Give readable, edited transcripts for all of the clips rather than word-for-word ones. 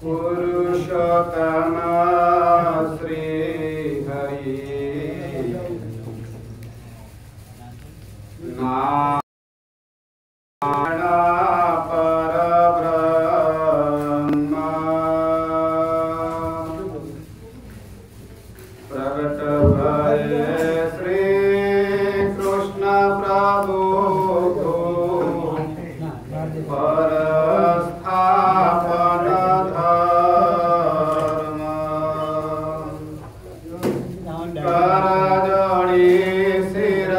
पुरुषोत्तम श्री हरि नारायण परब्रह्म प्रगट भये श्री कृष्ण प्रभु परस्थापन धर्म करजोड़ी सिर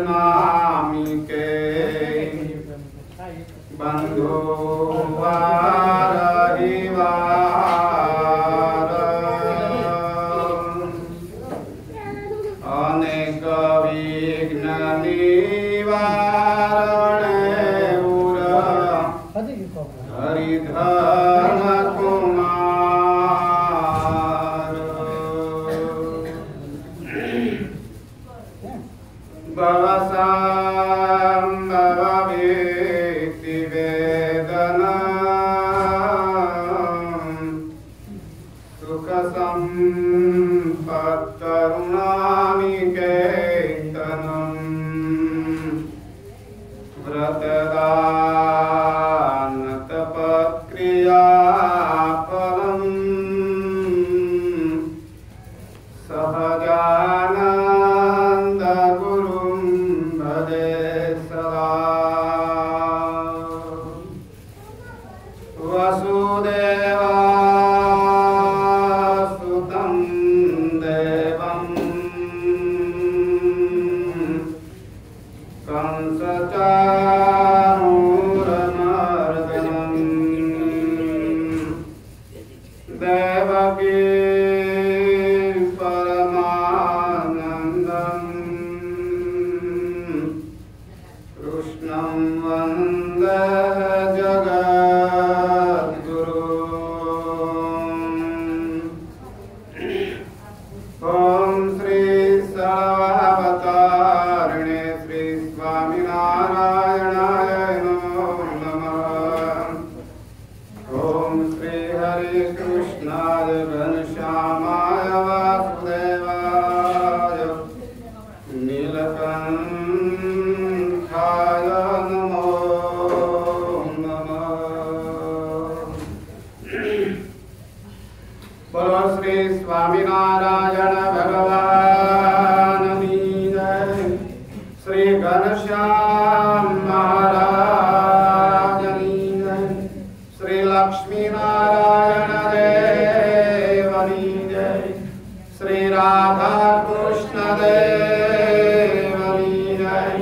नामिके बंधु अनेक विघ्न निवारण हरिधन कुमार भवसाम्भववेति वेदना सुख संपत्तरुणानिकेतनम् व्रतदान तपक्रियाफलम् सहजानन्द गुरुं भजे सदा वसुदेवासुतं देवं कंसचाणूरमर्दनम् देवकी परमानन्दम् कृष्णं वन्दे जगद्गुरुम्। ॐ श्री सर्वावतारिणे श्री स्वामिनारायणाय नमो नमः। ॐ श्री हरे कृष्णाय घनश्यामाय वासुदेवाय नीलकण्ठाय नमो नमः। बोलो श्री स्वामिनारायण भगवान की जय। श्री घनश्याम महाराज की जय। श्री लक्ष्मी नारायण देव की जय। श्री राधा कृष्ण देव की जय।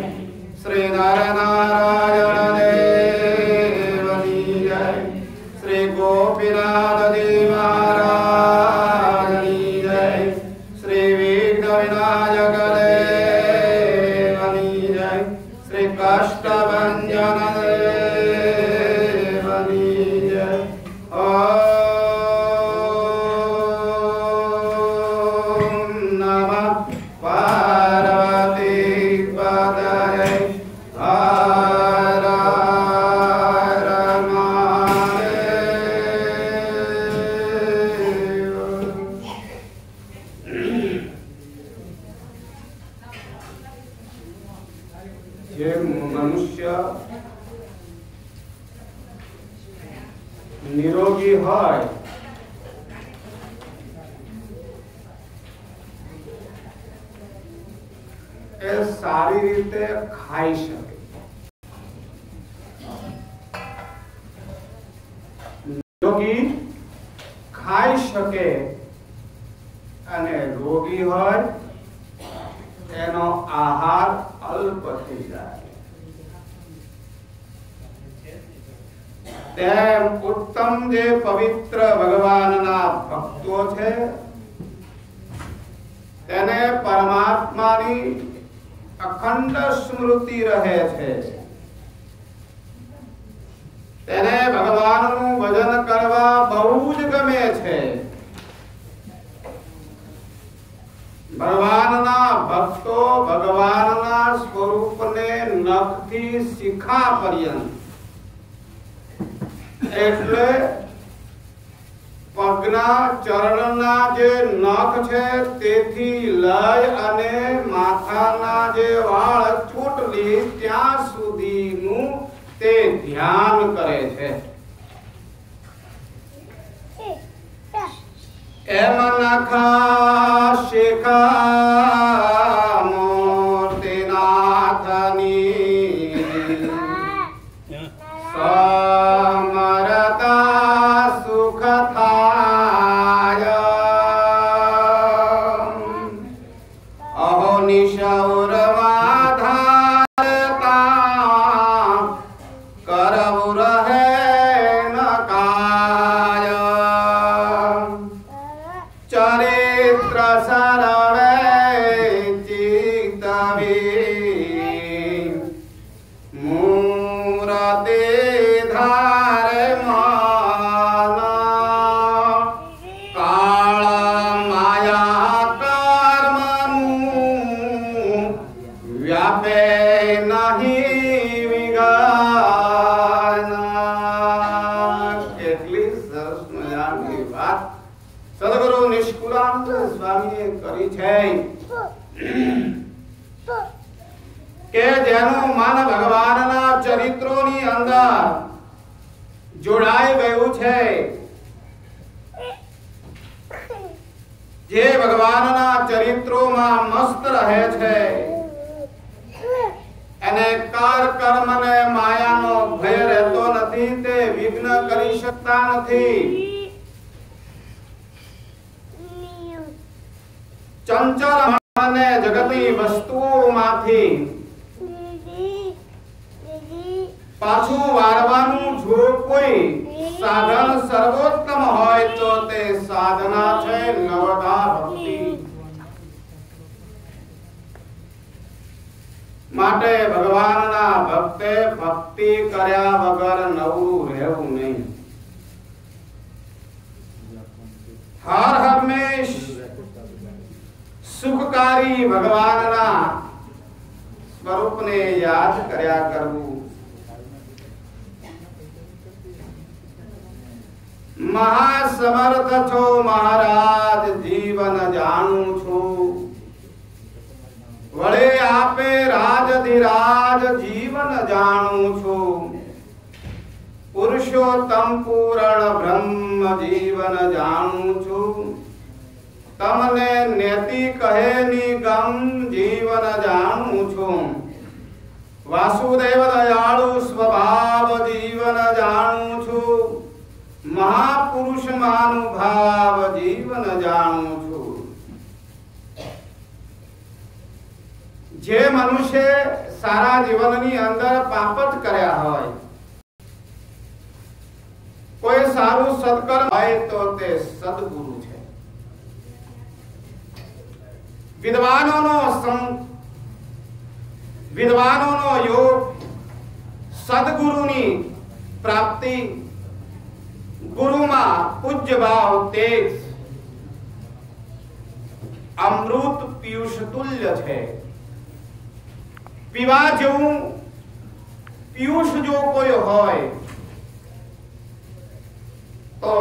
श्री नर नारायण देव की जय। श्री गोपीनाथ जी महाराज की जय। श्री विघ्न विनायक देव की जय। श्री कष्टभंजन देव की जय। ओम नमः पार्वती पतये हर हर महादेव। જે મનુષ્ય નિરોગી હોય એ સારી રીતે ખાઈ શકે, નિરોગી ખાઈ શકે અને રોગી હોય એનો આહાર અલ્પ થઈ જાય। તેમ ઉત્તમ જે પવિત્ર ભગવાનના ભક્તો છે તેને પરમાત્માની અખંડ સ્મૃતિ રહે છે। તેને ભગવાનનું ભજન કરવા બહુ જ ગમે છે। ભગવાનના ભક્તો ભગવાનના સ્વરૂપને નખથી શિખા પર્યંત એટલે પગના ચરણના જે નખ છે તેથી લઈ અને માથાના જે વાળ ચોટલી ત્યાં સુધીનું તે ધ્યાન કરે છે. એમ નખા શેખા મૂર્તિનાથની સમરતા સુખ થાય. અહો નિશૌરમાં ધારતા કરવું રહે ન કાય. ચરિત્ર સરવે ચિત્તવી મૂરતે ધારે મન. કાળ માયા કર્મનું વ્યાપે નહીં વિઘ્ન. કેટલી સરસ મજાની વાત સદગુરુ નિષ્કુળાનંદ સ્વામીએ કરી છે કે જેનું મન ભગવાનના ચરિત્રોની અંદર જોડાઈ ગયું છે, જે ભગવાનના ચરિત્રોમાં મસ્ત રહે છે, એને કર કર્મ ને માયાનો ભય રહેતો નથી, તે વિઘ્ન કરી શકતા નથી. ચંચળ મનને જગતની વસ્તુઓમાંથી પાછું વાળવાનું જો કોઈ સાધન સર્વોત્તમ હોય તો તે સાધના છે નવધા ભક્તિ. માટે ભગવાનના ભક્તે ભક્તિ કર્યા વગર નવરું રહેવું નહીં. હર હંમેશ સુખકારી ભગવાનના સ્વરૂપને યાદ કર્યા કરવું. મહાસમર્થ છો મહારાજ જીવન જાણું છું, વડે આપે રાજધિરાજ જીવન જાણું છું. પુરુષોત્તમ પૂર્ણ બ્રહ્મ જીવન જાણું છું, તમને નેતિ કહે નિગમ જીવન જાણું છું. વાસુદેવ દયાળુ સ્વભાવ જીવન જાણું છું, મહાપુરુષ મહાનુભાવ જીવન જાણું છું. જે મનુષ્ય સારા જીવનની અંદર પાપ જ કર્યા હોય, કોઈ સારું સત્કર્મ હોય તો તે સદગુરુ છે. વિદ્વાનોનો યોગ સદગુરુની પ્રાપ્તિ, ગુરુમાં પૂજ્ય ભાવ તેજ અમૃત પિયુષ તુલ્ય છે. પીવા જેવું પિયુષ જો કોઈ હોય તો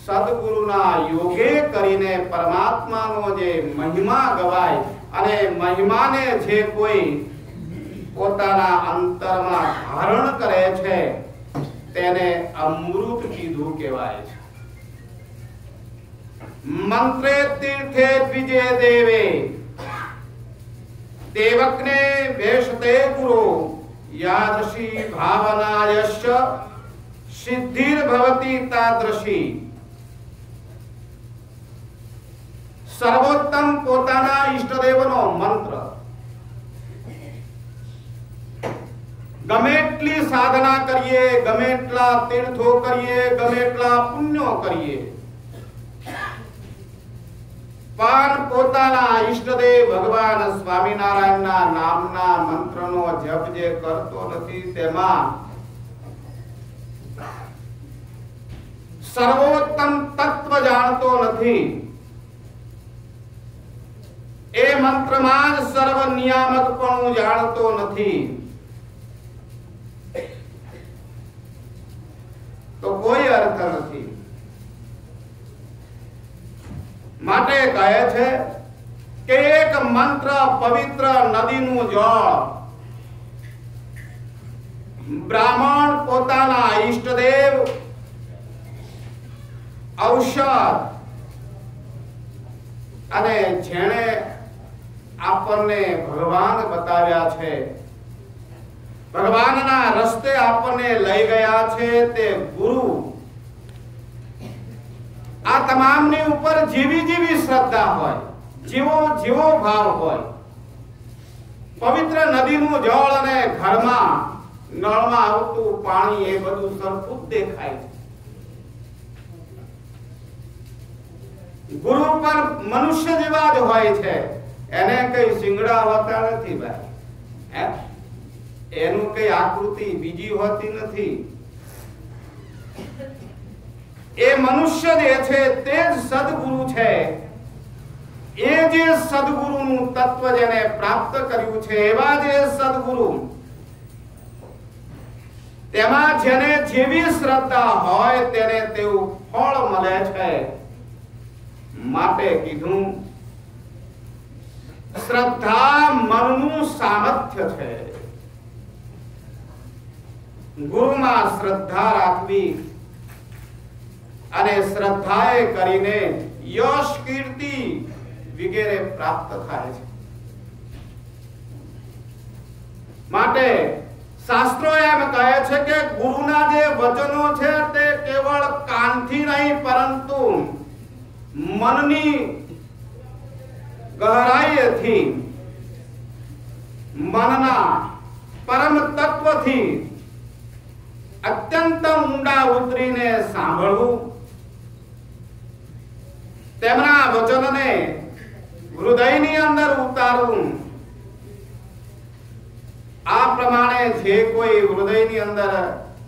સદગુરુના યોગે કરીને પરમાત્માનો જે મહિમા ગવાય અને મહિમાને જે કોઈ પોતાના અંતરમાં ધારણ કરે છે તેને અમૃત કીધું કહેવાય છે. મંત્રે તીર્થે દ્વિજે દેવે દેવકને વેશતે ગુરુ યાદૃશી ભાવનાયશ્ય સિદ્ધિર ભવતી તાદૃશી. સર્વોત્તમ પોતાના ઈષ્ટદેવનો મંત્ર ગમે એટલી સાધના કરીએ, ગમે એટલા તીર્થો કરીએ, ગમે એટલા પુણ્યો કરીએ, પણ પોતાના ઈષ્ટદેવ ભગવાન સ્વામિનારાયણના નામના મંત્રનો જપ જે કરતો નથી તેમાં સર્વોત્તમ તત્વ જાણતો નથી. એ મંત્રમાં જ સર્વ નિયામકપણું જાણતો નથી. તો કોઈ અર્થ નથી. માટે કહે છે કે એક મંત્ર પવિત્ર નદીનું જળ બ્રાહ્મણ પોતાના ઈષ્ટદેવ ઔષધ અને જેણે આપણને ભગવાન બતાવ્યા છે, ભગવાનના રસ્તે આપણને લઈ ગયા છે તે ગુરુ, આ તમામની ઉપર જીવી જીવી શ્રદ્ધા હોય, જીવો જીવો ભાવ હોય, પવિત્ર નદીનું જળ અને ઘરમાં નળમાં આવતું પાણી એ બધું સરખું દેખાય છે. ગુરુ પર મનુષ્ય જેવા જ હોય છે, એને કઈ શિંગડા હોતા નથી ભાઈ, એનું કઈ આકૃતિ બીજી હોતી નથી. એ મનુષ્ય જે છે તે જ સદગુરુ છે. એ જે સદગુરુનું તત્વ જેને પ્રાપ્ત કર્યું છે, એવા જે સદગુરુ, તેમાં જેને જેવી શ્રદ્ધા હોય તેને તેવું ફળ મળે છે. માટે કીધું શ્રદ્ધા મનનું સામર્થ્ય છે. ગુરુમાં શ્રદ્ધા રાખવી અને શ્રદ્ધાએ કરીને યશ કીર્તિ વગેરે પ્રાપ્ત થાય છે. માટે શાસ્ત્રો એમ કહે છે કે ગુરુના જે વચનો છે તે કેવળ કાનથી નહીં પરંતુ મનની ગહરાઈથી, મનના પરમ તત્વથી અત્યંત ઊંડા ઉતરીને સાંભળવું, તેમના વચનને હૃદયની અંદર ઉતારવું. આ પ્રમાણે જે કોઈ હૃદયની અંદર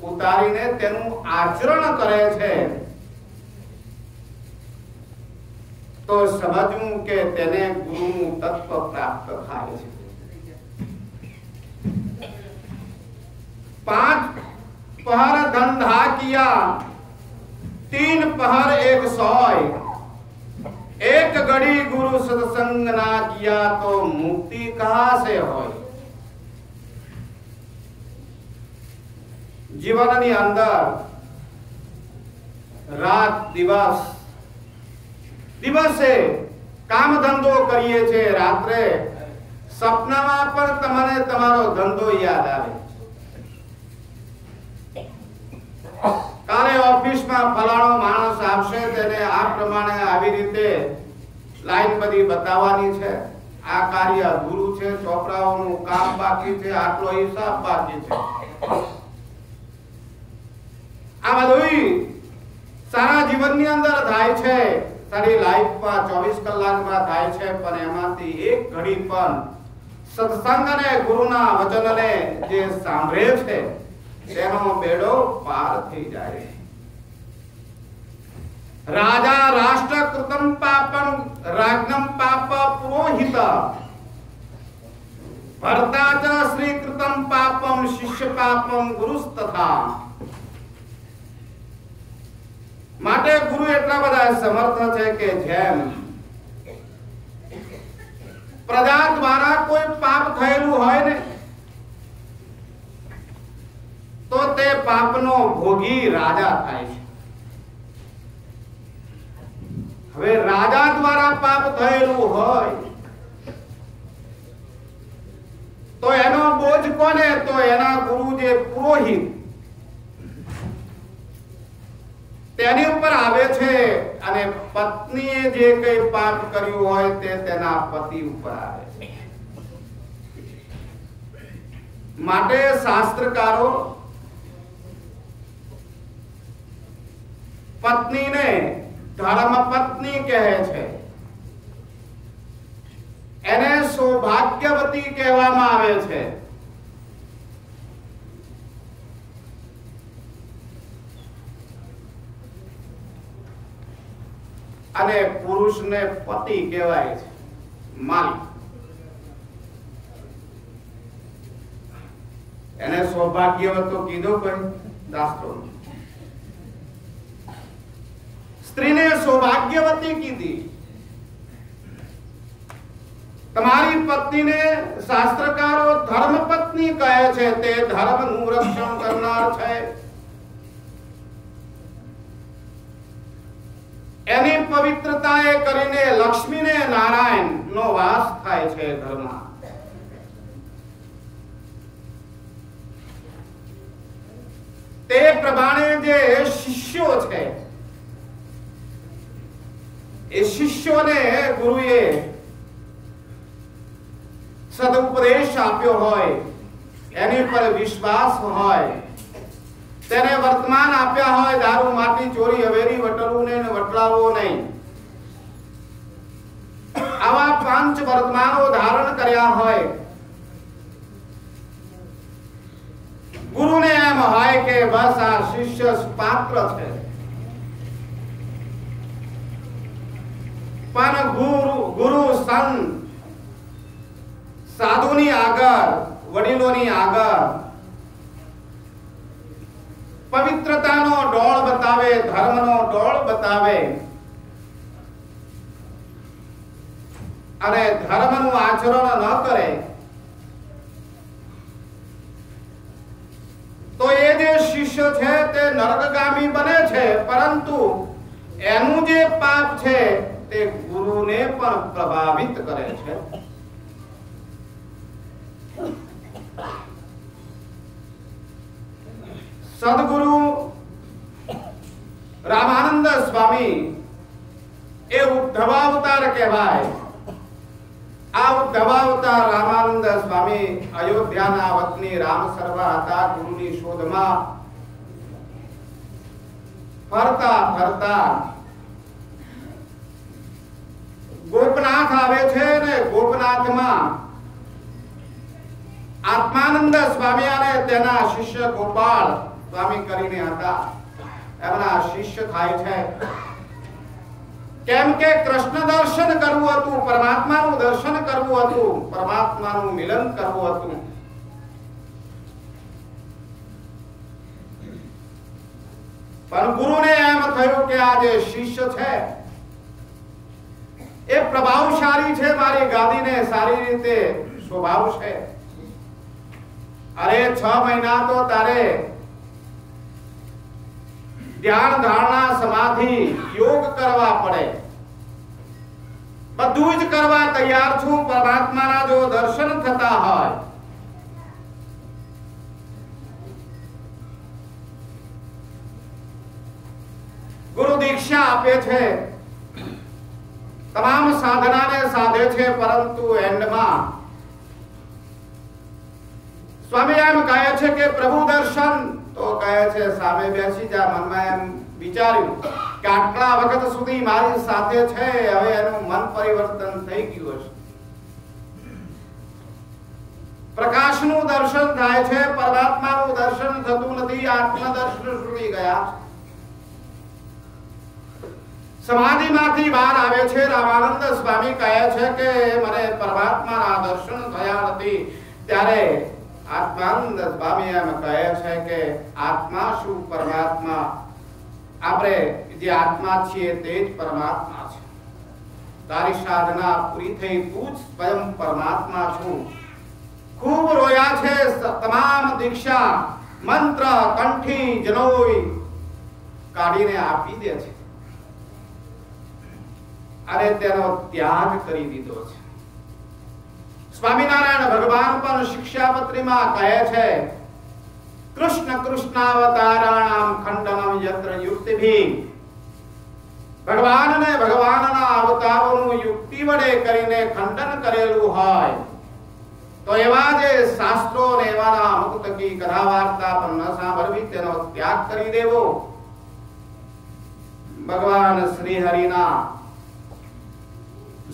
ઉતારીને તેનું આચરણ કરે છે તો સમજવું કે તેને ગુરુનું તત્વ પ્રાપ્ત થાય છે. 5 पहर धंधा किया, 3 पहर 100, एक घड़ी गुरु सत्संग ना किया तो मुक्ति कहां से होय. જીવનની અંદર રાત દિવસે કામ ધંધો કરીએ છે, રાત્રે સપનામાં પણ તમને તમારો ધંધો યાદ આવે. કાલે ઓફિસમાં ફલાણો માણસ આવશે, તેને આ પ્રમાણે આવી રીતે લાઈન બધી બતાવવાની છે, આ કાર્ય અધૂરું છે, છોકરાઓનું કામ બાકી છે, આટલો હિસાબ બાકી છે. આ બધું સારા જીવનની અંદર થાય છે, સારી લાઈફમાં 24 કલાકમાં થાય છે, પણ એમાંથી એક ઘડી પણ સત્સંગ અને ગુરુના વચનને જે સાંભળે છે તેનો બેડો પાર થઈ જાય. રાજા રાષ્ટ્ર કૃતમ પાપમ રાજ્ઞમ પાપ પુરોહિત ભરતા ચ શ્રી કૃતમ પાપમ શિષ્ય પાપમ ગુરુસ્તથા. માટે ગુરુ એટલા બધા સમર્થ છે કે જેમ પ્રજા દ્વારા કોઈ પાપ થયેલું હોય ને તો તે પાપનો ભોગી રાજા થાય છે. હવે રાજા દ્વારા પાપ થયેલું હોય તો એનો બોજ કોને? તો એના ગુરુ જે પુરોહિત તેની ઉપર આવે છે, અને પત્નીએ જે કઈ પાપ કર્યું હોય તે તેના પતિ ઉપર આવે છે. માટે શાસ્ત્રકારો પત્નીને ધર્મ પત્ની કહે છે, એને સૌભાગ્યવતી કહેવામાં આવે છે. અને પુરુષને પતિ કહેવાય છે, માલિક. એને સૌભાગ્યવતો કીધો કોઈ શાસ્ત્રો. સ્ત્રીને સૌભાગ્યવતી કીધી. તમારી પત્નીને શાસ્ત્રકારો ધર્મપત્ની કહે છે, તે ધર્મનું રક્ષણ કરનાર છે. એની પવિત્રતાએ કરીને લક્ષ્મી ને નારાયણ નો વાસ થાય છે ઘરમાં. તે પ્રમાણે જે શિષ્યો છે, એ શિષ્યોને ગુરુએ સદુપદેશ આપ્યો હોય, એની પર વિશ્વાસ હોય, તેને વર્તમાન આપ્યા હોય, દારૂ માટી ચોરી હવેરી વટરવું ને વટલાવવો નહીં, આવા પાંચ વર્તમાનો ધારણ કર્યા હોય, ગુરુને એમ હોય કે બસ આ શિષ્ય પાત્ર છે. પણ ગુરુ સંત સાધુની આગળ, વડીલોની આગળ પવિત્રતાનો ડોળ બતાવે, ધર્મનો ડોળ બતાવે અને ધર્મનું આચરણ ન કરે તો એ જે શિષ્ય છે તે નરકગામી બને છે. પરંતુ એનું જે પાપ છે તે ગુરુને પણ પ્રભાવિત કરે છે. સદગુરુ રામાનંદ સ્વામી એ ઉદ્ધવાવતાર કહેવાય. આ ઉદ્ધવાવતાર રામાનંદ સ્વામી અયોધ્યાના વતની રામ સર્વા હતા. ગુરુની શોધમાં ફરતા ફરતા ગોપનાથ આવે છે ને ગોપનાથમાં આત્માનંદ સ્વામી અને તેના શિષ્ય ગોપાલ સ્વામી કરીને હતા, એમના શિષ્ય થાય છે. કેમ કે કૃષ્ણ દર્શન કરવું હતું, પરમાત્માનું દર્શન કરવું હતું, પરમાત્માનું મિલન કરવું હતું. પણ ગુરુને એમ થયું કે આ જે શિષ્ય છે એ પ્રભાવશાળી છે, મારી ગાદીને સારી રીતે શોભાવશે. અરે 6 મહિના તો તારે ધ્યાન ધારણા સમાધિ યોગ કરવા પડે, બધું જ કરવા તૈયાર છું. પરમાત્માના જો દર્શન થતા હોય ગુરુ દીક્ષા આપે છે, તમામ સાધનાને સાધે છે, પરંતુ એન્ડમાં સ્વામી એમ કહે છે કે પ્રભુ દર્શન તો કહે છે સામે બેસી જા. મનમાં એમ વિચાર્યું કે આટલા વખત સુધી મારી સાથે છે, હવે એનું મન પરિવર્તન થઈ ગયું હશે. પ્રકાશનું દર્શન થાય છે, પરમાત્માનું દર્શન થતું નથી, આત્મદર્શન સુધી ગયા. સમાધિમાંથી બહાર આવે છે. રામાનંદ સ્વામી કહે છે કે મને પરમાત્માના દર્શન થયા નથી. ત્યારે આત્માનંદ સ્વામી એમ કહે છે કે આત્મા શું, પરમાત્મા, આપણે જે આત્મા છીએ તે જ પરમાત્મા છે. તારી સાધના પૂરી થઈ, તું જ સ્વયં પરમાત્મા છું. ખૂબ રોયા છે. તમામ દીક્ષા મંત્ર કંઠી જનોઈ કાઢીને આપી દે છે અને તેનો ત્યાગ કરી દીધો છે. સ્વામિનારાયણ ભગવાન પણ શિક્ષાપત્રીમાં કહે છે કૃષ્ણ કૃષ્ણાવતારાણામ ખંડનમ યત્ર યુક્તિભી. ભગવાનને ભગવાનના અવતારોનું યુક્તિ વડે કરીને ખંડન કરેલું હોય તો એવા જે શાસ્ત્રો ને એવાના અમુક તકી કથા વાર્તા પણ ન સાંભળવી, તેનો ત્યાગ કરી દેવો. ભગવાન શ્રી હરિના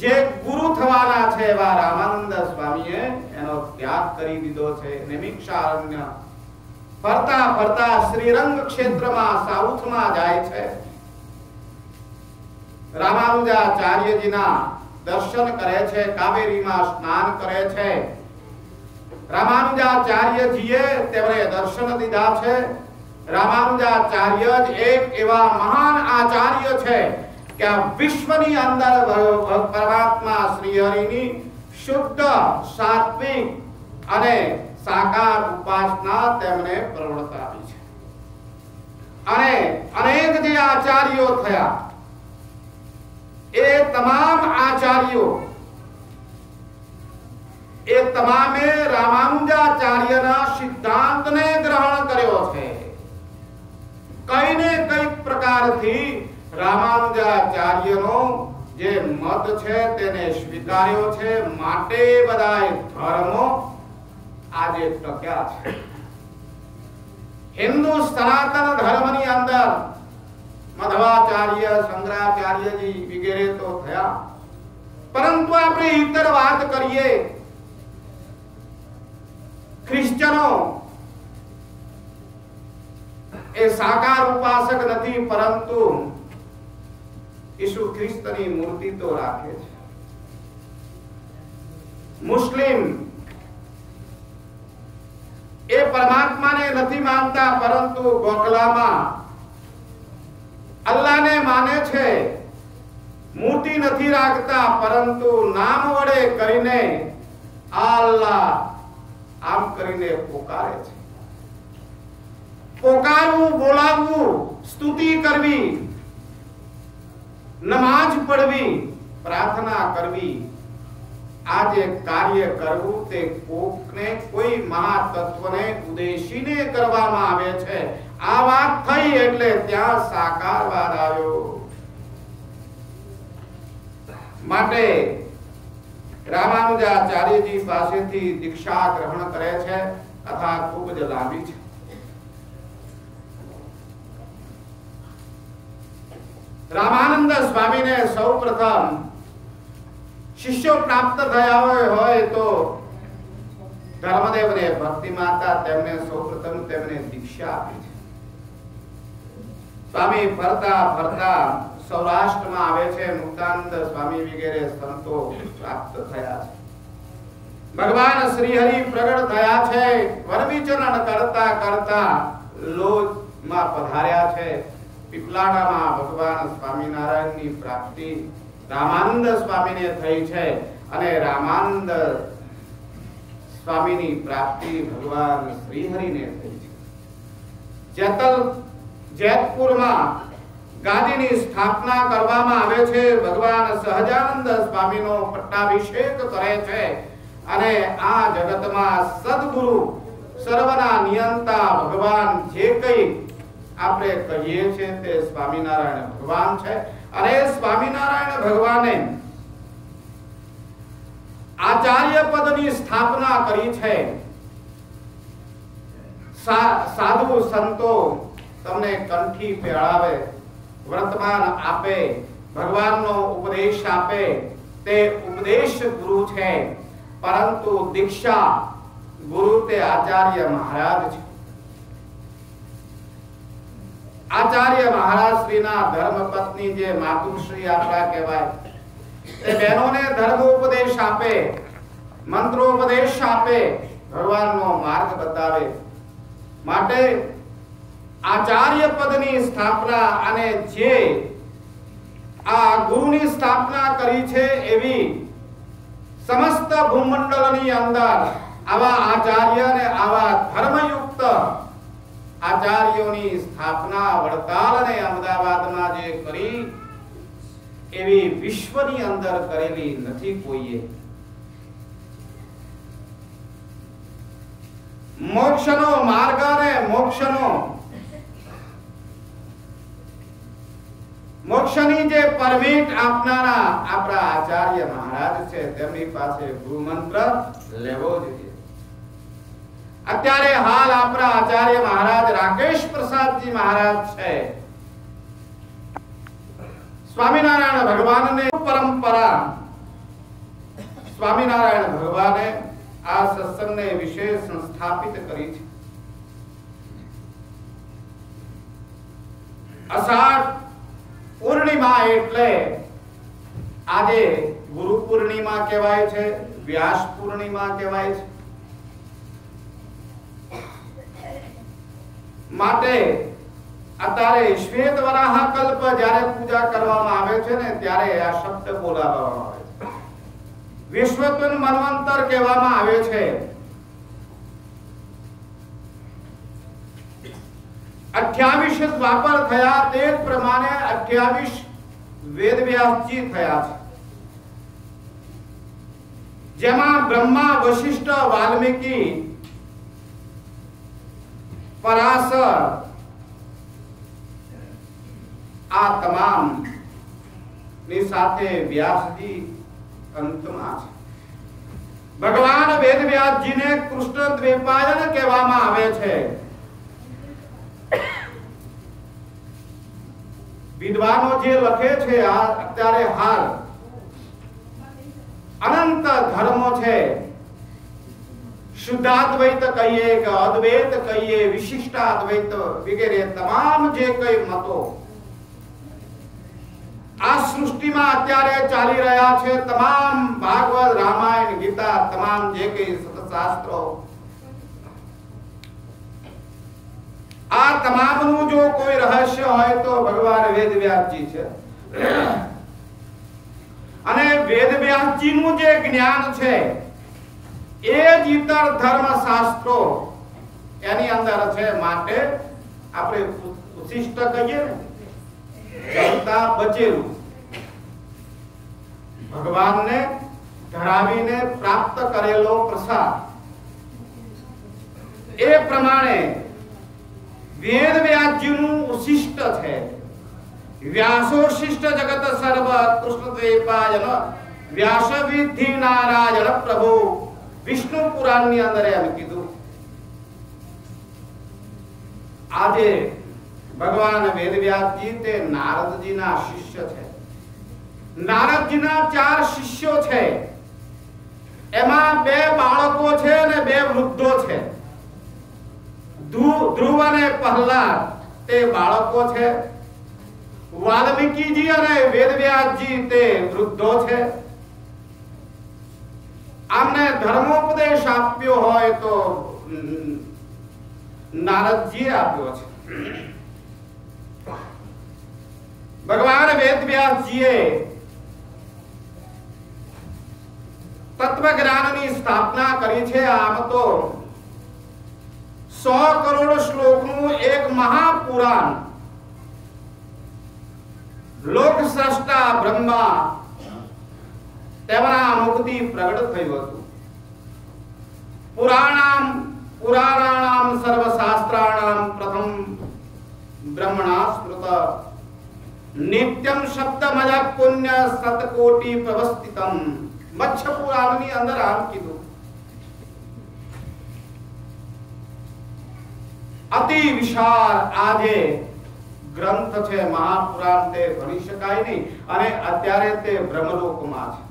જે ગુરુ થવાના છે એવા રામાનંદ સ્વામીએ એનો ત્યાગ કરી દીધો છે. નિમિક્ષારણ્ય ફરતા ફરતા શ્રીરંગ ક્ષેત્રમાં સાઉથમાં જાય છે. રામાનુજાચાર્યજીના દર્શન કરે છે, કાવેરીમાં સ્નાન કરે છે. રામાનુજાચાર્યજીએ તેમને દર્શન દીધા છે. રામાનુજાચાર્ય જ એક એવા મહાન આચાર્ય છે કે આ વિશ્વની અંદર પરમાત્મા શ્રી હરિની શુદ્ધ સાત્વિક અને સાકાર ઉપાસના તેમને પ્રવૃત્તિ આપી છે અને અનેક જે આચાર્યો થયા એ તમામ આચાર્યો એ તમામે રામાનુજાચાર્યના સિદ્ધાંતને ગ્રહણ કર્યો છે. કઈ ને કઈ પ્રકારથી રામાનુજાચાર્યનો જે મત છે તેને સ્વીકાર્યો છે. માટે બધાય ધર્મો આજે ટક્યા છે. હિન્દુ સનાતન ધર્મની અંદર મધવાચાર્ય, શંકરાચાર્યજી વગેરે તો થયા, પરંતુ આપણે ઇતર વાત કરીએ, ક્રિશ્ચનો એ સાકાર ઉપાસક નથી, પરંતુ ઈસુ ખ્રિસ્તની મૂર્તિ તો રાખે છે. મુસ્લિમ એ પરમાત્માને નથી માનતા, પરંતુ ગોખલામાં અલ્લાહને માને છે. મૂર્તિ નથી રાખતા, પરંતુ નામ વડે કરીને અલ્લાહ આમ કરીને પોકારે છે. પોકારવું, બોલાવવું, સ્તુતિ કરવી, નમાજ પડવી, પ્રાર્થના કરવી, આ જે કાર્ય કરવું તે કોકને કોઈ મહાતત્વને ઉદ્દેશીને કરવામાં આવે છે. આ વાત થઈ એટલે ત્યાં સાકારવાદ આવ્યો. માટે રામાનુજાચાર્યજી પાસેથી દીક્ષા ગ્રહણ કરે છે. કથા ખૂબ જ લાંબી છે. રામાનંદ સ્વામીને સૌપ્રથમ શિષ્યો પ્રાપ્ત થયા હોય તો ધર્મદેવને ભક્તિ માતા તેમને સૌપ્રથમ તેમને દીક્ષા આપી છે. સ્વામી ફરતા ફરતા સૌરાષ્ટ્રમાં આવે છે. મુક્તાનંદ સ્વામી વગેરે સંતો પ્રાપ્ત થયા છે. ભગવાન શ્રી હરિ પ્રગટ થયા છે. વનવિચરણ કરતા કરતા લોજમાં પધાર્યા છે. પીપલાણામાં ભગવાન સ્વામિનારાયણની પ્રાપ્તિ રામાનંદ સ્વામીને થઈ છે અને રામાનંદ સ્વામીની પ્રાપ્તિ ભગવાન શ્રી હરિને થઈ છે. જેતપુરમાં ગાદીની સ્થાપના કરવામાં આવે છે. ભગવાન સહજાનંદ સ્વામીનો પટ્ટાભિષેક કરે છે અને આ જગતમાં સદગુરુ, સર્વના નિયંતા ભગવાન જે કંઈ આપણે કહીએ છીએ તે સ્વામિનારાયણ ભગવાન છે. અને સ્વામિનારાયણ ભગવાને આચાર્ય પદની સ્થાપના કરી છે. સાધુ સંતો તમને કંઠી પહેરાવે, વર્તમાન આપે, ભગવાનનો ઉપદેશ આપે, તે ઉપદેશ ગુરુ છે. પરંતુ દીક્ષા ગુરુ તે આચાર્ય મહારાજ છે. આચાર્ય મહારાજ શ્રીના ધર્મપત્ની જે માતુશ્રી આપણા કહેવાય, તે બહેનોને ધર્મોપદેશ આપે, મંત્રોપદેશ આપે, ભગવાનનો માર્ગ બતાવે. માટે આચાર્ય પદની સ્થાપના અને જે આ ગુરુની સ્થાપના કરી છે એવી સમસ્ત ભૂમંડળની અંદર આવા આચાર્ય અને આવા ધર્મયુક્ત આચાર્યોની સ્થાપના વડતાલ અને અમદાવાદમાં જે કરી એવી વિશ્વની અંદર કરેલી નથી કોઈએ. મોક્ષનો માર્ગ અને મોક્ષની જે પરમિટ આપનારા આપણા આચાર્ય મહારાજ છે, તેમની પાસે ગુરુ મંત્ર લેવો જોઈએ. અત્યારે હાલ આપણા આચાર્ય મહારાજ રાકેશ પ્રસાદજી મહારાજ છે. સ્વામિનારાયણ ભગવાનને પરંપરા સ્વામિનારાયણ ભગવાને આ સત્સંગને વિશેષ સંસ્થાપિત કરી છે. અષાઢ પૂર્ણિમા એટલે આજે ગુરુ પૂર્ણિમા કહેવાય છે, વ્યાસ પૂર્ણિમા કહેવાય છે. માટે અત્યારે શ્વેત વરાહ કલ્પ જ્યારે પૂજા કરવામાં આવે છે ને ત્યારે આ શબ્દ બોલાવવામાં આવે છે. વિશ્વત્વન મન્વંતર કહેવામાં આવે છે। 28 દ્વાપર થયા તે જ પ્રમાણે 28 વેદવ્યાસજી થયા છે, જેમાં બ્રહ્મા, વશિષ્ઠ, વાલ્મીકી, પરાશર આ તમામ ની સાથે વ્યાસજી અંતમાં છે। ભગવાન વેદવ્યાસજીને કૃષ્ણ દ્વૈપાયન કહેવામાં આવે છે। વિદ્વાનો જે લખે છે અત્યારે હાલ અનંત ધર્મો છે, શુદ્ધાદ્વૈત કહીએ કે અદ્વૈત કહીએ, વિશિષ્ટાદ્વૈત વગેરે તમામ જે કઈ મતો આ સૃષ્ટિમાં અત્યારે ચાલી રહ્યા છે, તમામ ભાગવત, રામાયણ, ગીતા, તમામ જે કઈ શાસ્ત્રો, આ તમામનું જો કોઈ રહસ્ય હોય તો ભગવાન વેદવ્યાસજી છે। અને વેદવ્યાસજીનું જે જ્ઞાન છે એ જ ઇતર ધર્મ શાસ્ત્રો એની અંદર છે। માટે આપણે ઉશિષ્ટ કહીએ ને, જમતા બચેલું, ભગવાનને ધરાવીને પ્રાપ્ત કરેલો પ્રસાદ, એ પ્રમાણે વેદવ્યાસજીનું ઉશિષ્ટ છે। વ્યાસોશિષ્ટ જગત સર્વ કૃષ્ણ દ્વૈપાયન વ્યાસ વિધિ નારાયણ પ્રભુ, વિષ્ણુ પુરાણની અંદર એમ કીધું। આજે ભગવાન વેદવ્યાસજી તે નારદજીના શિષ્ય છે। નારદજીના 4 શિષ્યો છે, એમાં 2 બાળકો છે અને 2 વૃદ્ધો છે। ધ્રુવ અને પ્રહલાદ તે બાળકો છે, વાલ્મીકીજી અને વેદવ્યાસજી તે વૃદ્ધો છે। આમને ધર્મોપદેશ આપ્યો હોય તો નારદજીએ આપ્યો છે। ભગવાન વેદવ્યાસજીએ તત્વજ્ઞાનની સ્થાપના કરી છે। આમ તો 100 કરોડ શ્લોકનું એક મહાપુરાણ લોક સ્રષ્ટા બ્રહ્મા તેમના મુખથી પ્રગટ થયું હતું। પુરાણાનામ સર્વશાસ્ત્રાણામ પ્રથમ બ્રહ્મણા સ્મૃત નિત્યમ શબ્દમજ પુણ્ય સતકોટિ પ્રવસ્થિતમ। મત્સ્ય પુરાણની અંદર આમ કીધું। અતિ વિશાળ આજે ગ્રંથ છે, મહાપુરાણ તે ભણી શકાય નહીં, અને અત્યારે તે બ્રહ્મલોકમાં છે।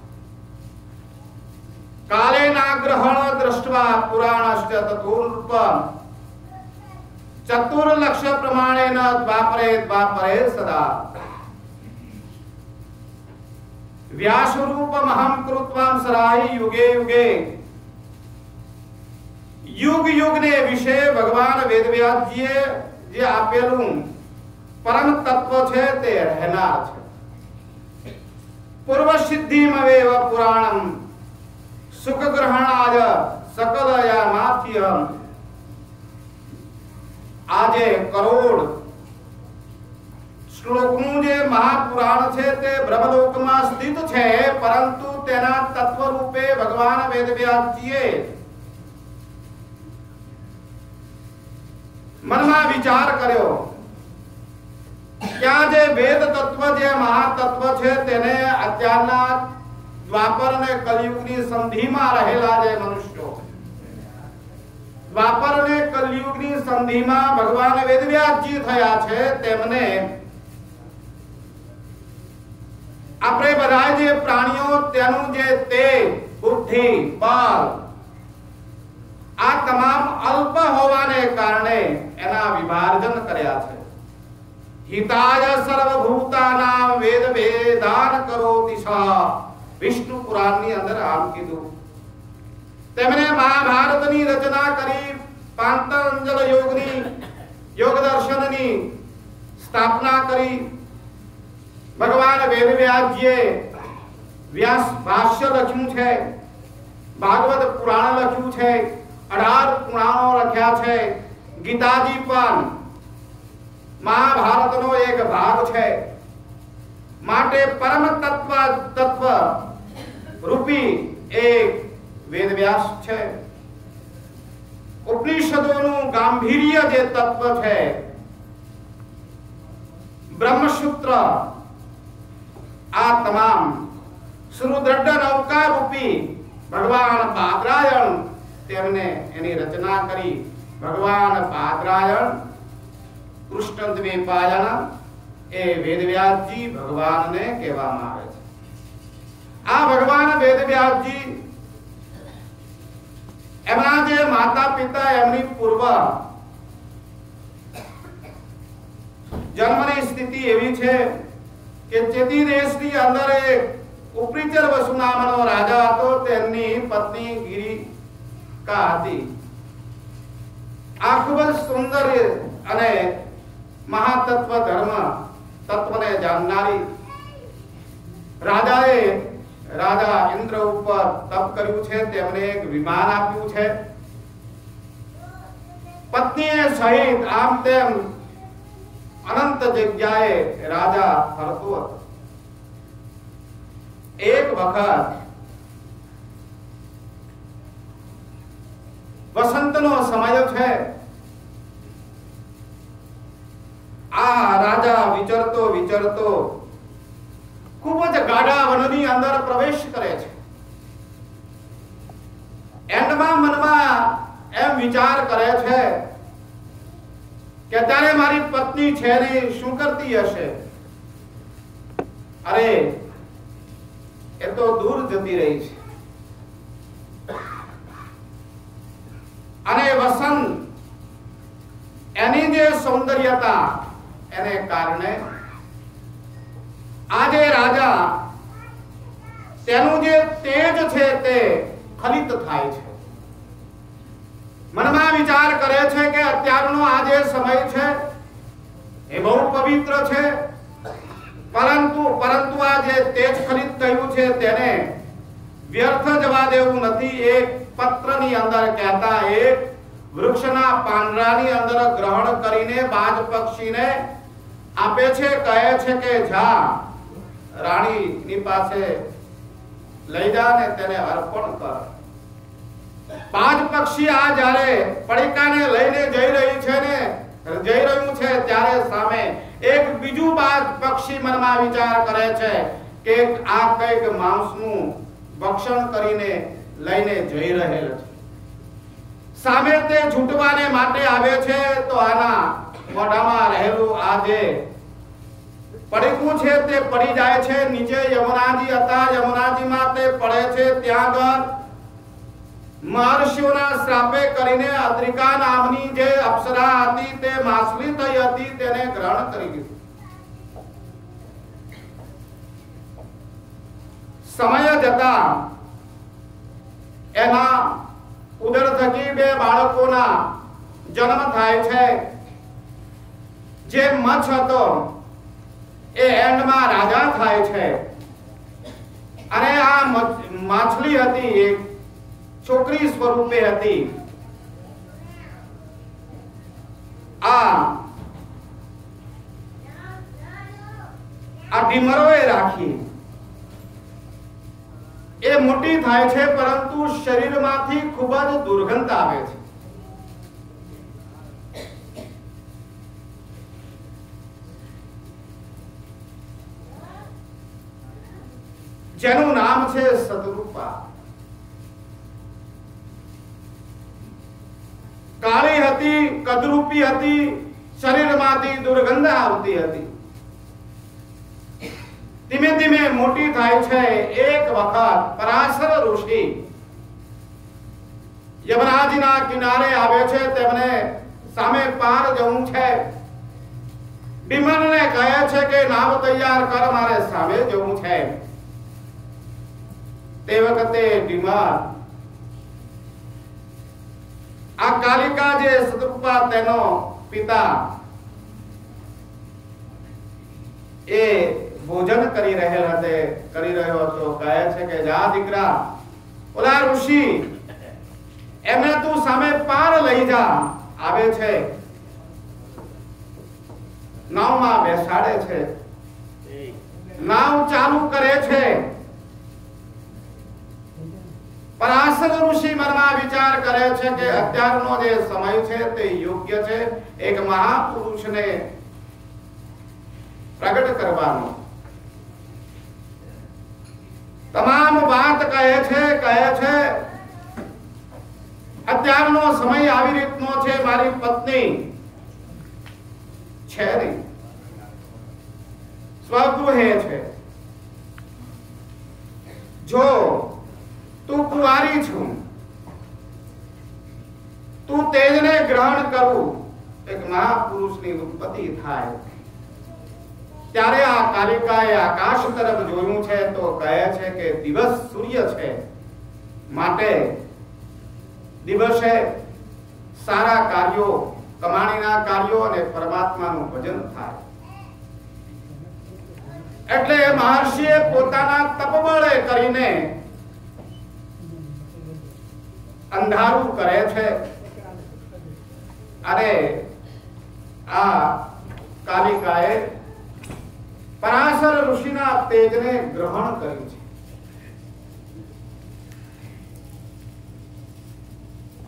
કાલે નાગ્રહણ દ્રષ્ટવા પુરાણસ્ય તતુરૂપમ ચતુર્લક્ષ પ્રમાણેન દ્વાપરે સદા વ્યાસરૂપમહં કૃત્વાં સરાય યુગે યુગે। યુગ યુગને વિશે ભગવાન વેદવ્યાસજીએ જે આપેલું પરમ તત્વ છે તે રહેનાર છે। પૂર્વ સિદ્ધિમવેવ પુરાણમ સુખ ગ્રહણાય સકલયામાથ્યમ। આજે કરોડ શ્લોકનું જે મહાપુરાણ છે તે બ્રહ્મલોકમાં સ્થિત છે, પરંતુ તેના તત્વ રૂપે ભગવાન વેદવ્યાસજીએ મનમાં વિચાર કર્યો કે આ જે વેદ તત્વ, જે મહાતત્વ છે, તેને અત્યારના દ્વાપર અને કલયુગની સંધિમાં રહેલા જે મનુષ્યો, દ્વાપર અને કલયુગની સંધિમાં ભગવાન વેદવ્યાસજી થયા છે, તેમને આપણે બધા જે પ્રાણીઓ તેનું જે તેજ, બુદ્ધિ, બળ આ તમામ અલ્પ હોવાને કારણે એના વિભાજન કર્યા છે। હિતાય સર્વભૂતાનાં વેદ વેદાન કરોતિ સા, વિષ્ણુ પુરાણની અંદર આમ કીધું। તેમણે મહાભારતની રચના કરી, પાંતંજલ યોગની, યોગ દર્શનની સ્થાપના કરી। ભગવાન વેદવ્યાસજીએ વ્યાસ ભાષ્ય લખ્યું છે, ભાગવત પુરાણ લખ્યું છે, 18 પુરાણો લખ્યા છે, ગીતાજી પણ મહાભારતનો એક ભાગ છે. માટે પરમ તત્વ રૂપી એક વેદવ્યાસ છે. ઉપનિષદોનું ગાંભીર્ય જે તત્વ છે, બ્રહ્મસૂત્ર, આ તમામ સુદૃઢ નૌકા રૂપી ભગવાન બાદરાયણ તેમને એની રચના કરી. ભગવાન બાદરાયણ કૃષ્ણ દ્વૈપાયન એ વેદવ્યાસજી ભગવાનને કહેવામાં આવે છે. આ ભગવાન વેદવ્યાસજી એમના જે માતા પિતા એમની પૂર્વ જન્મની સ્થિતિ એવી છે કે ચેતી દેશની અંદર એક ઉપરીચર વસુ નામનો રાજા હતો. તેમની પત્ની ગિરિકા હતી. આ ખૂબ જ સુંદર અને મહાતત્વ ધર્મ તત્વને જાણનારી. રાજા ઇન્દ્ર ઉપર તપ કર્યું છે, તેમને એક વિમાન આપ્યું છે. પત્નીએ સહિત આમ તેમ અનંત જગ્યાએ રાજા ફરતો હતો. એક વખત વસંતનો સમય છે. આ રાજા વિચરતો ખૂબ જ ગાઢા વનની અંદર પ્રવેશ કરે છે. એન્ડમાં મનમાં એમ વિચાર કરે છે કે અત્યારે મારી પત્ની છે ને શું કરતી હશે? અરે એ તો દૂર જતી રહી છે. અને વસંત એની જે સૌંદર્યતા એને કારણે આજે રાજા તેનું જે તેજ છે તે ખલિત થાય છે. મનમાં વિચાર કરે છે કે અત્યારનો આ જે સમય છે એ બહુ પવિત્ર છે, પરંતુ આ જે તેજ ખલિત થયું છે તેને વ્યર્થ જવા દેવું નથી. એક પત્રની અંદર કહેતા એક વૃક્ષના પાંદડાની અંદર ગ્રહણ કરીને બાજ પક્ષીને આપે છે. કહે છે કે જા રાણીની પાસે લઈ જા ને તેને અર્પણ કર. બાજ પક્ષી આ જ્યારે પડીકાને લઈને જઈ રહ્યું છે ત્યારે સામે એક બીજું બાજ પક્ષી મનમાં વિચાર કરે છે કે આ કઈક માંસનું ભક્ષણ કરીને લઈને જઈ રહેલ છે. સામે તે છૂટવાને માટે આવે છે તો આના મોઢામાં રહેલું આ જે પડીકું છે તે પડી જાય છે. નીચે યમુનાજી હતા, યમુનાજીમાં તે પડે છે. ત્યાં આગળ મહર્ષિઓના શ્રાપે કરીને અદ્રિકા નામની જે અપ્સરા હતી તે માછલી થઈ હતી, તેને ગ્રહણ કરી લીધું. સમય જતા એના ઉદર થકી 2 બાળકોના જન્મ થાય છે. જે મચ્છ હતો એ એન્ડમાં રાજા થાય છે. અને આ માછલી હતી એક છોકરી સ્વરૂપે હતી. આ ઢીમરોએ રાખી. એ મોટી થાય છે, પરંતુ શરીરમાંથી ખૂબ જ દુર્ગંધ આવે છે. જેનું નામ છે સદરૂપા. કાળી હતી, કદરૂપી હતી, શરીરમાંથી દુર્ગંધ આવતી હતી. ધીમે ધીમે મોટી થાય છે. એક વખત પરાશર ઋષિ યમરાજના કિનારે આવે છે. તેમને સામે પાર જવું છે. ભીમનને કહે છે કે નાવ તૈયાર કર, મારે સામે જવું છે. તે વખતે ભીમન આ કાલિકા જે સદરૂપા તેનો પિતા એ ભોજન કરી રહ્યો હતો કહે છે કે જા દીકરા ઓલા ઋષિ એમને તું સામે પાર લઈ જા આવે છે નાવમાં બેસાડે છે નાવ ચાલુ કરે છે પરાશર ઋષિ મનમાં વિચાર કરે છે કે અત્યારનો જે સમય છે તે યોગ્ય છે એક મહાપુરુષને પ્રગટ કરવાનો તમામ વાત કહે છે અત્યારનો સમય આવી રીતનો છે મારી પત્ની છે નહીં સ્વગૃહે છે જો તું કુંવારી છું તું તેજને ગ્રહણ કરું એક મહાપુરુષની ઉત્પત્તિ થાય ત્યારે આ કાલિકાએ આકાશ તરફ જોયું છે તો કહે છે કે દિવસ સૂર્ય છે માટે દિવસે સારા કાર્યો કમાણીના કાર્યો અને પરમાત્માનું ભજન થાય એટલે મહર્ષિએ પોતાના તપબળે કરીને અંધારું કરે છે અને આ કાલિકાએ પરાશર ઋષિના તેજને ગ્રહણ કર્યું છે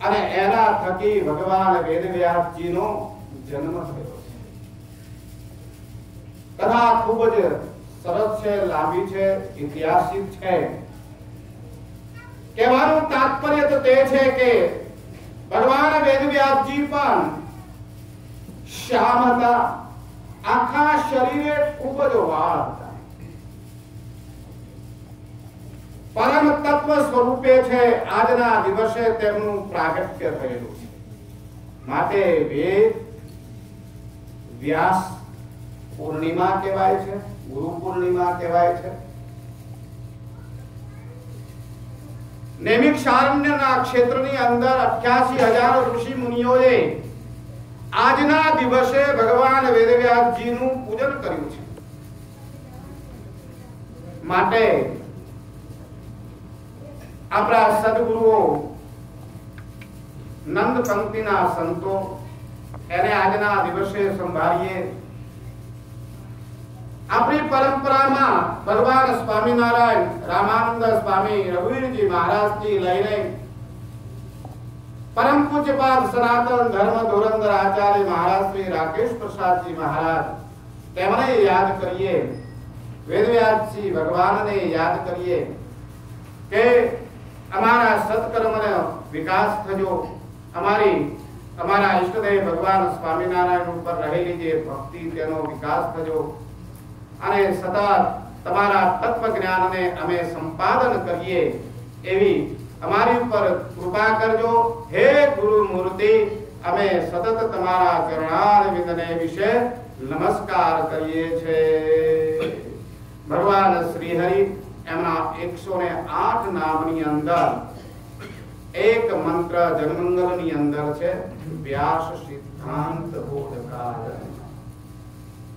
અને એના થકી ભગવાન વેદવ્યાસજીનો જન્મ થયો છે કથા ખૂબ જ સરસ છે લાંબી છે ઐતિહાસિક છે કહેવાનું તાત્પર્ય તો તે છે કે ભગવાન વેદવ્યાસજી પણ શ્યામ હતા આખા શરીરે ખૂબ જ વાળ હતા પરમ તત્વ સ્વરૂપે છે આજના દિવસે તેમનું પ્રાગટ્ય થયેલું છે માટે વેદ વ્યાસ પૂર્ણિમા કહેવાય છે ગુરુ પૂર્ણિમા કહેવાય છે નૈમિષારણ્યના ક્ષેત્રની અંદર 88,000 ઋષિ મુનિઓએ આજના દિવસે ભગવાન વેદવ્યાસજીનું પૂજન કર્યું છે માટે આપણા સદગુરુઓ નંદ પંક્તિના સંતો એને આજના દિવસે સંભાળીએ આપણી પરંપરામાં ભગવાન સ્વામિનારાયણ રામાનંદ સ્વામી રઘુવીરજી મહારાજથી લઈને परम पूज्यपाद सनातन धर्म धुरंधर आचार्य महाराज श्री राकेश प्रसाद जी महाराज तेमने याद करिए वेदव्यास जी भगवान ने याद करिए के हमारा सत्कर्म ने विकास थजो हमारी हमारा इष्टदेव भगवान स्वामीनारायण ऊपर रहेली जे भक्ति तेनो विकास थजो अने सतत तमारा तत्व ज्ञान ने अमे संपादन करिए एवी हमारी ऊपर कृपा करजो हे गुरु मूर्ति अमे सतत तमारा चरणारविंद ने विषय नमस्कार करिए छे भगवान श्री हरि एमना 108 नामनी अंदर एक मंत्र जनमंगलनी अंदर छे व्यास सिद्धांत बोधकार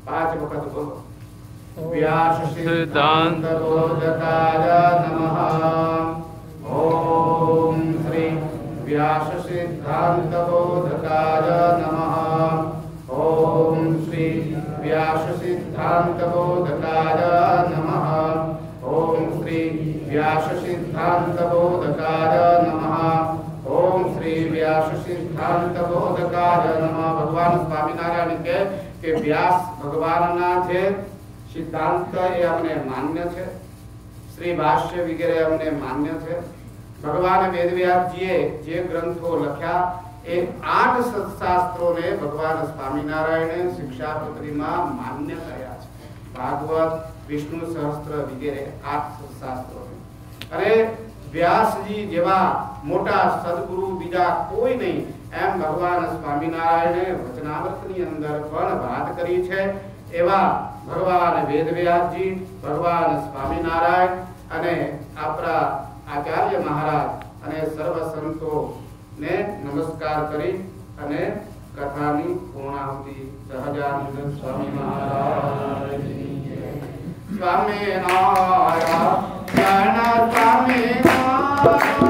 5 वखत बोलो व्यास सिद्धांत बोधकार नमः ओम श्री व्यास सिद्धांत बोधकार नमः ओम श्री व्यास सिद्धांत बोधकार नमः ओम श्री व्यास सिद्धांत बोधकार नमः ओम श्री व्यास सिद्धांत बोधकार नमः भगवान स्वामीनारायण के व्यास भगवान ना छे सिद्धांत ये हमने मान्य छे श्री भाष्य वगैरह हमने मान्य छे भगवान वेदव्यास जीए जे ग्रंथो लख्या ए 8 सत्शास्त्रों ने भगवान स्वामीनारायण शिक्षापत्री में मान्य कर्या छे भागवत विष्णु सहस्त्र वगैरह 8 सत्शास्त्रों ने अरे व्यास जी जेवा मोटा सद्गुरु बीजा कोई नहीं एम भगवान स्वामीनारायण वचनामृतनी अंदर पण बात करी छे एवा भगवान वेदव्यास जी भगवान स्वामीनारायण अने आपरा आचार्य महाराज अने सर्व संतो ने नमस्कार करी अने कथानी पूर्णाहुति सहजानंद स्वामी महाराज की जय। સ્વામિનારાયણ સ્વામિનારાયણ